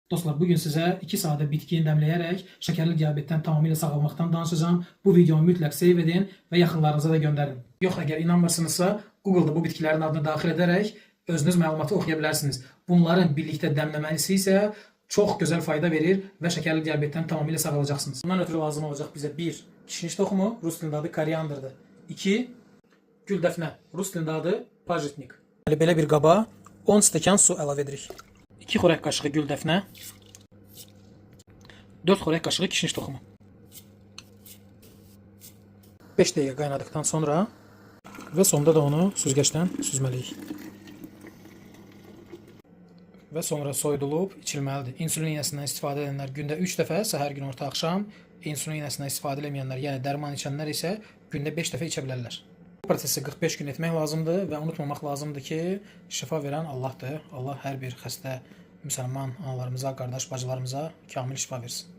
Dostlar, bugün sizə 2 sadə bitki dəmləyərək şəkərli diabetdən tamamilə sağalmaqdan danışacağım. Bu videonu mütləq save edin və yaxınlarınıza da göndərin. Yox, əgər inanmırsınızsa, Google-da bu bitkilərin adını daxil edərək özünüz məlumatı oxuya bilərsiniz. Bunların birlikdə dəmləməsi isə çox gözəl fayda verir və şəkərli diabetdən tamamilə sağalacaqsınız. Bundan ötürü lazım olacaq bizə 1. Kişniş toxumu, rus dilində adı koriandrdır. 2. Gül dəfnə, rus dilində adı pajetnik. Belə bir qaba 10 stəkan su əlavə edirik. 2 xörək qaşığı gül dəfnə, 4 xörək qaşığı kişniş toxumu. 5 dəqiqə qaynadıqdan sonra və sonda da onu süzgəcdən süzməliyik. Və sonra soyudulub içilməlidir. İnsulin iynəsindən istifadə edənlər gündə 3 dəfə, səhər gün, orta axşam, insulin iynəsindən istifadə edəməyənlər, yəni dərman içənlər isə gündə 5 dəfə içə bilərlər. Bu prosesi 45 gün etmək lazımdır və unutmamaq lazımdır ki, şifa verən Allahdır. Allah hər bir xəstə müsəlman analarımıza, qardaş bacılarımıza kamil şifa versin.